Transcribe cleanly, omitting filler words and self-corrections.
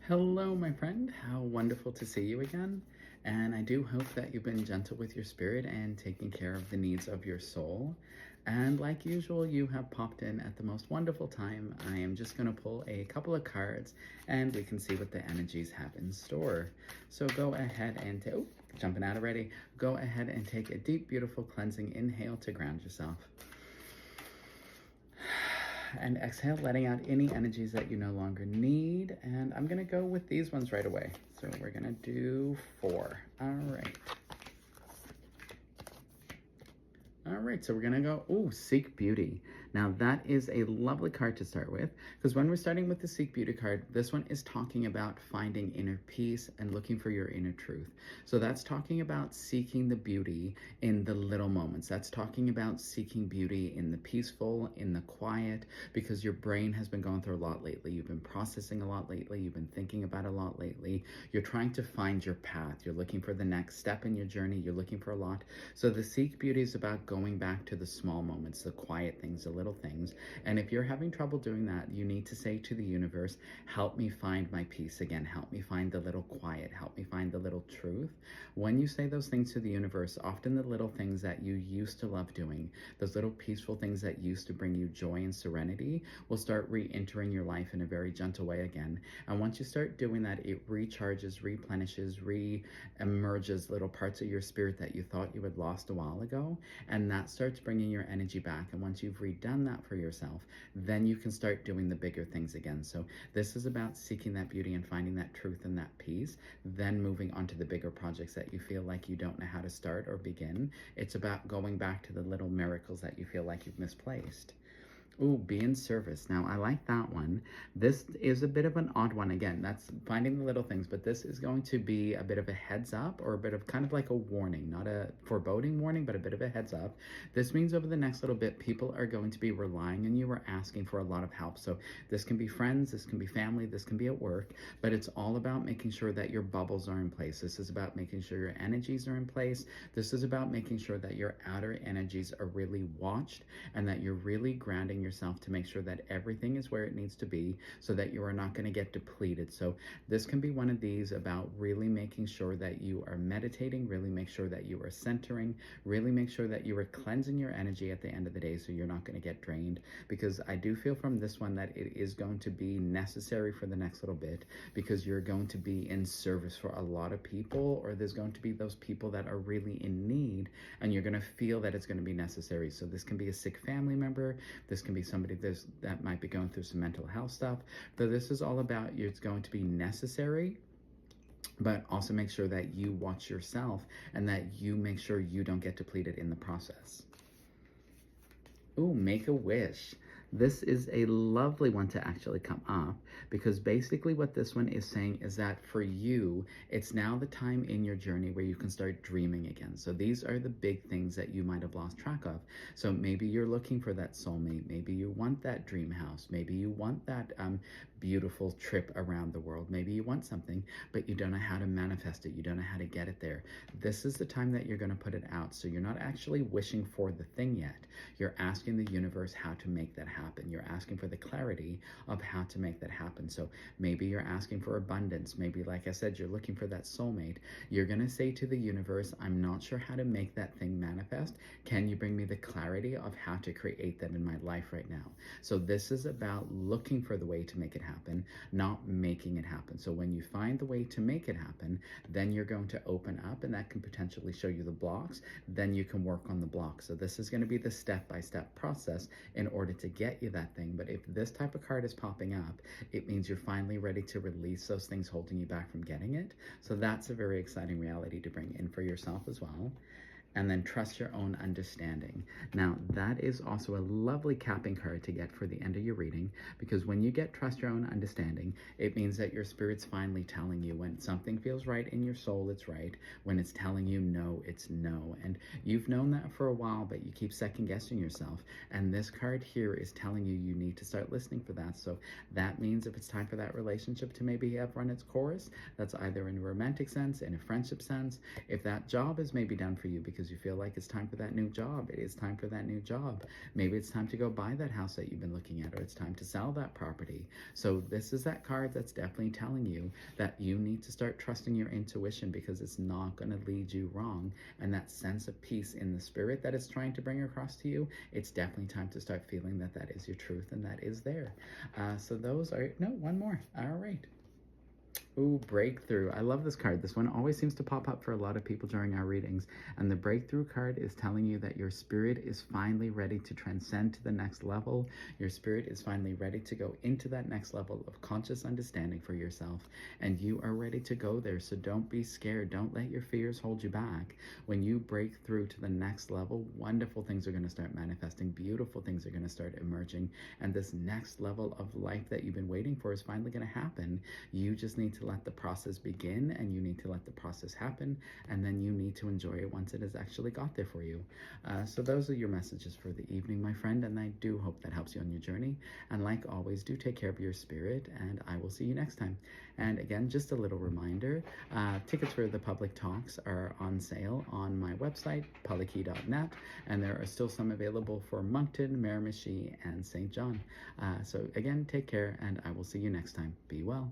Hello, my friend. How wonderful to see you again. And I do hope that you've been gentle with your spirit and taking care of the needs of your soul. And like usual, you have popped in at the most wonderful time. I am just going to pull a couple of cards and we can see what the energies have in store. So go ahead and jumping out already. Go ahead and take a deep, beautiful cleansing inhale to ground yourself. And exhale, letting out any energies that you no longer need. And I'm gonna go with these ones right away. So we're gonna do 4. All right. All right, so we're gonna go, Seek Beauty. Now that is a lovely card to start with, because when we're starting with the Seek Beauty card, this one is talking about finding inner peace and looking for your inner truth. So that's talking about seeking the beauty in the little moments. That's talking about seeking beauty in the peaceful, in the quiet, because your brain has been going through a lot lately. You've been processing a lot lately. You've been thinking about a lot lately. You're trying to find your path. You're looking for the next step in your journey. You're looking for a lot. So the Seek Beauty is about going back to the small moments, the quiet things, the little things. And if you're having trouble doing that, you need to say to the universe, help me find my peace again. Help me find the little quiet. Help me find the little truth. When you say those things to the universe, often the little things that you used to love doing, those little peaceful things that used to bring you joy and serenity, will start re-entering your life in a very gentle way again. And once you start doing that, it recharges, replenishes, re-emerges little parts of your spirit that you thought you had lost a while ago. And that starts bringing your energy back. And once you've redone that for yourself, then you can start doing the bigger things again. So this is about seeking that beauty and finding that truth and that peace, then moving on to the bigger projects that you feel like you don't know how to start or begin. It's about going back to the little miracles that you feel like you've misplaced. Ooh, be in service. Now, I like that one. This is a bit of an odd one. Again, that's finding the little things, but this is going to be a bit of a heads up, or a bit of kind of like a warning, not a foreboding warning, but a bit of a heads up. This means over the next little bit, people are going to be relying on you or asking for a lot of help. So this can be friends, this can be family, this can be at work, but it's all about making sure that your bubbles are in place. This is about making sure your energies are in place. This is about making sure that your outer energies are really watched and that you're really grounding yourself to make sure that everything is where it needs to be so that you are not going to get depleted. So this can be one of these about really making sure that you are meditating, really make sure that you are centering, really make sure that you are cleansing your energy at the end of the day so you're not going to get drained, because I do feel from this one that it is going to be necessary for the next little bit, because you're going to be in service for a lot of people, or there's going to be those people that are really in need and you're going to feel that it's going to be necessary. So this can be a sick family member, this can be somebody that might be going through some mental health stuff. So this is all about it's going to be necessary, but also make sure that you watch yourself and that you make sure you don't get depleted in the process. Ooh, make a wish. This is a lovely one to actually come up, because basically what this one is saying is that for you, it's now the time in your journey where you can start dreaming again. So these are the big things that you might have lost track of. So maybe you're looking for that soulmate. Maybe you want that dream house. Maybe you want that beautiful trip around the world. Maybe you want something, but you don't know how to manifest it. You don't know how to get it there. This is the time that you're going to put it out. So you're not actually wishing for the thing yet. You're asking the universe how to make that happen. You're asking for the clarity of how to make that happen. So maybe you're asking for abundance. Maybe, like I said, you're looking for that soulmate. You're going to say to the universe, I'm not sure how to make that thing manifest. Can you bring me the clarity of how to create that in my life right now? So this is about looking for the way to make it happen, not making it happen. So when you find the way to make it happen, then you're going to open up, and that can potentially show you the blocks. Then you can work on the blocks. So this is going to be the step-by-step process in order to get you that thing. But if this type of card is popping up, it means you're finally ready to release those things holding you back from getting it. So that's a very exciting reality to bring in for yourself as well. And then trust your own understanding. Now, that is also a lovely capping card to get for the end of your reading, because when you get trust your own understanding, it means that your spirit's finally telling you when something feels right in your soul, it's right. When it's telling you no, it's no. And you've known that for a while, but you keep second guessing yourself. And this card here is telling you you need to start listening for that. So that means if it's time for that relationship to maybe have run its course, that's either in a romantic sense, in a friendship sense, if that job is maybe done for you because because you feel like it's time for that new job. It is time for that new job. Maybe it's time to go buy that house that you've been looking at, or it's time to sell that property. So this is that card that's definitely telling you that you need to start trusting your intuition, because it's not going to lead you wrong. And that sense of peace in the spirit that it's trying to bring across to you, it's definitely time to start feeling that that is your truth and that is there. So those are, no, one more. All right. Ooh, breakthrough. I love this card. This one always seems to pop up for a lot of people during our readings. And the breakthrough card is telling you that your spirit is finally ready to transcend to the next level. Your spirit is finally ready to go into that next level of conscious understanding for yourself. And you are ready to go there. So don't be scared. Don't let your fears hold you back. When you break through to the next level, wonderful things are going to start manifesting. Beautiful things are going to start emerging. And this next level of life that you've been waiting for is finally going to happen. You just need to let the process begin, and you need to let the process happen, and then you need to enjoy it once it has actually got there for you. So those are your messages for the evening, my friend, and I do hope that helps you on your journey. And like always, do take care of your spirit, and I will see you next time. And again, just a little reminder, tickets for the public talks are on sale on my website, paleki.net, and there are still some available for Moncton, Miramichi, and St. John. So again, take care, and I will see you next time. Be well.